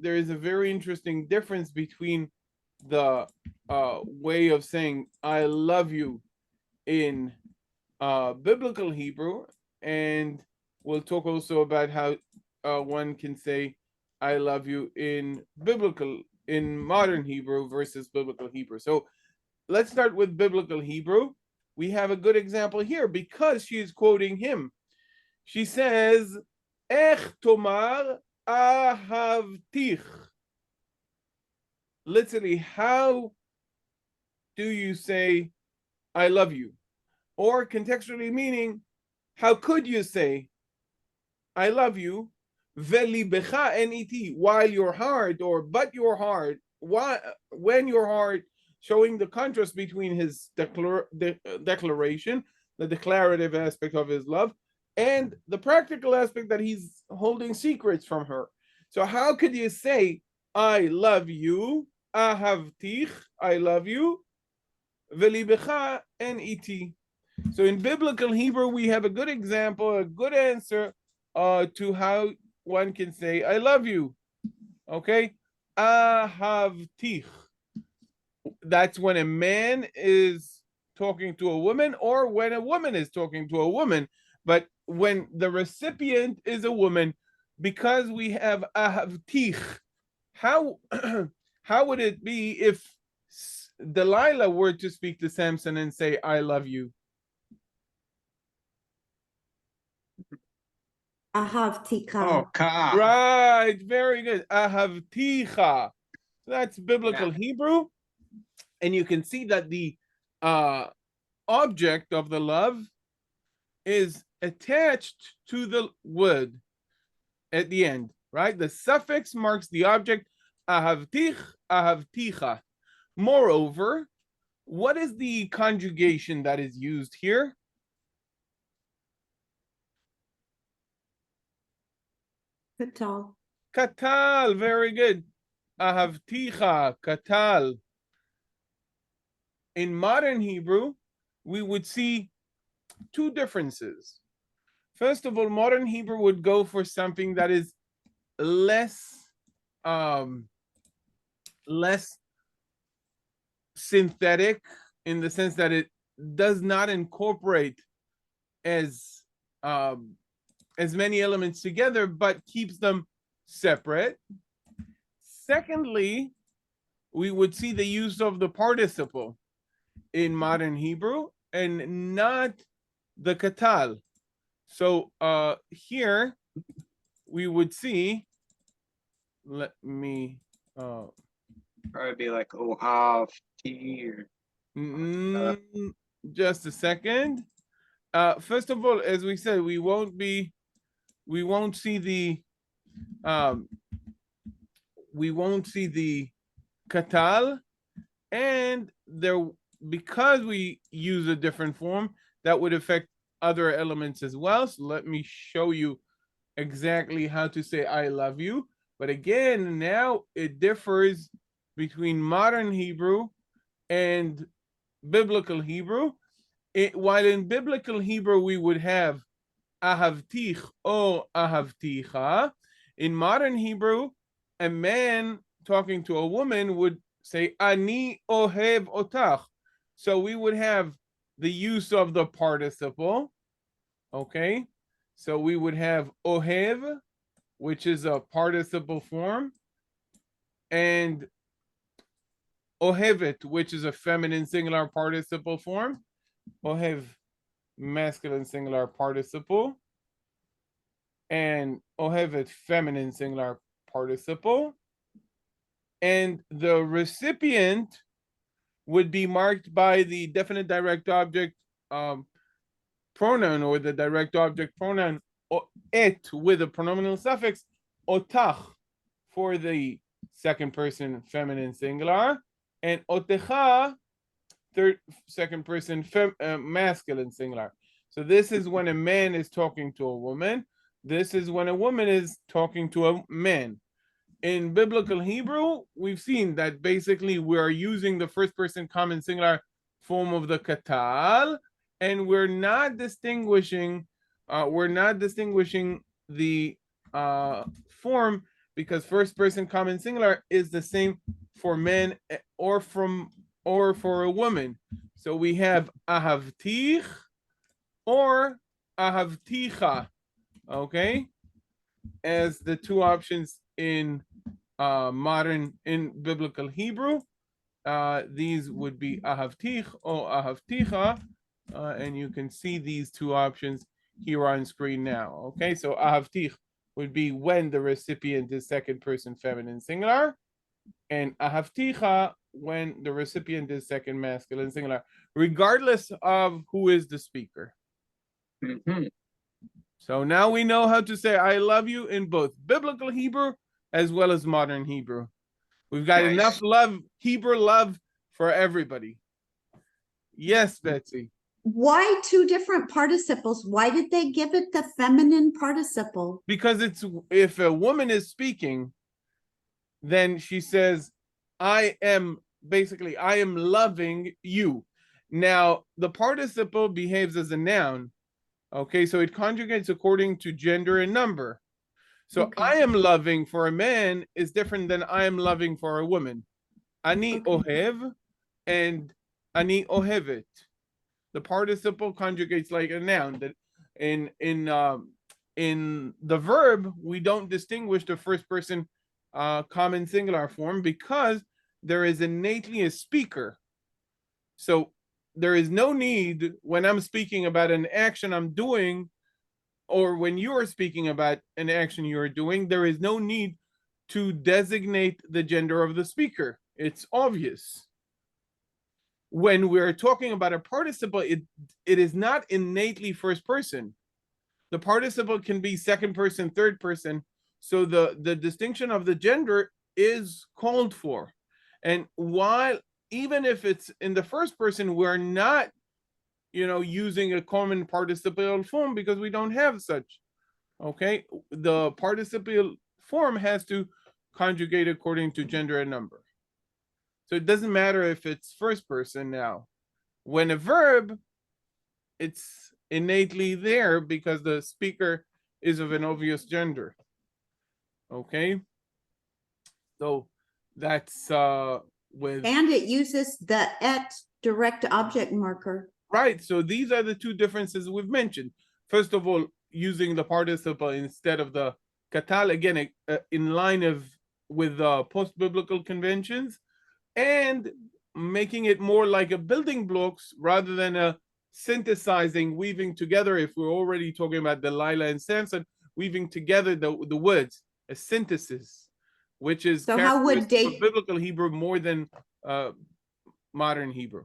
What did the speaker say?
there is a very interesting difference between the way of saying I love you in biblical Hebrew, and we'll talk also about how one can say I love you in modern Hebrew versus biblical Hebrew. So let's start with biblical Hebrew. We have a good example here because she's quoting him. She says, Ech tomar ahavtich. Literally, how do you say I love you? Or contextually meaning, how could you say I love you? Veli becha net, while your heart, or but your heart, when your heart, showing the contrast between his declaration, the declarative aspect of his love, and the practical aspect that he's holding secrets from her. So how could you say I love you, ahavtich, I love you, veli becha net? So in biblical Hebrew, we have a good example, a good answer to how one can say, I love you. Okay? Ahavtich. That's when a man is talking to a woman or when a woman is talking to a woman. But when the recipient is a woman, because we have ahavtich, how how would it be if Delilah were to speak to Samson and say, I love you? Oh, Ahavtika. ka. Right, very good. Ahavticha. That's biblical Yeah. Hebrew. And you can see that the uh, object of the love is attached to the word at the end, right? The suffix marks the object. Ahavtich, ahavticha. Moreover, what is the conjugation that is used here? Katal. Katal, very good. Ahavticha, katal. In modern Hebrew, we would see two differences. First of all, modern Hebrew would go for something that is less um, less synthetic in the sense that it does not incorporate as um, as many elements together, but keeps them separate. Secondly, we would see the use of the participle in modern Hebrew and not the katal. So here we would see, let me Probably be like Ohav T or mm, just a second. First of all, as we said, we won't see the um we won't see the katal, and there, because we use a different form, that would affect other elements as well. So let me show you exactly how to say I love you. But again, now it differs between modern Hebrew and biblical Hebrew. While in biblical Hebrew we would have ahavtich or ahavticha, in modern Hebrew, a man talking to a woman would say ani ohev otach. So we would have the use of the participle. Okay, so we would have ohev, which is a participle form, and ohevet, which is a feminine singular participle form. Ohev, masculine singular participle, and ohevet, feminine singular participle. And the recipient would be marked by the definite direct object pronoun, or the direct object pronoun et with a pronominal suffix otach for the second person feminine singular, and otecha second person masculine singular. So this is when a man is talking to a woman. This is when a woman is talking to a man. In biblical Hebrew, we've seen that basically we are using the first person common singular form of the katal, and we're not distinguishing the form because first person common singular is the same for men or for a woman. So we have ahavtich or ahavticha, okay, as the two options in biblical Hebrew. These would be ahavtich or ahavticha, and you can see these two options here on screen now. Okay, so ahavtich would be when the recipient is second person feminine singular, and ahavticha when the recipient is second masculine singular, regardless of who is the speaker. Mhm. So now we know how to say I love you in both biblical Hebrew as well as modern Hebrew. We've got Nice. enough love, Hebrew love for everybody. Yes, Betsy. Why two different participles? Why did they give it the feminine participle? Because it's if a woman is speaking, then she says, I am loving you. Now, the participle behaves as a noun. Okay, so it conjugates according to gender and number. So Okay. I am loving for a man is different than I am loving for a woman. Ani ohev and ani ohevet. The participle conjugates like a noun. That in the verb we don't distinguish the first person common singular form because there is innately a speaker. So there is no need when I'm speaking about an action I'm doing, or when you are speaking about an action you're doing, there is no need to designate the gender of the speaker. It's obvious. When we're talking about a participle, it is not innately first person. The participle can be second person, third person. So the distinction of the gender is called for. And while even if it's in the first person, we're not, using a common participial form because we don't have such. Okay, the participial form has to conjugate according to gender and number. So it doesn't matter if it's first person now. When a verb, it's innately there because the speaker is of an obvious gender. Okay, so that's with And it uses the et direct object marker. right. So these are the two differences we've mentioned. First of all, using the participle instead of the katal, again, in line with post-biblical conventions, and making it more like a building blocks rather than a synthesizing, weaving together. If we're already talking about Delilah and Samson, weaving together the words, a synthesis, which is So how would characteristic of biblical Hebrew more than modern Hebrew.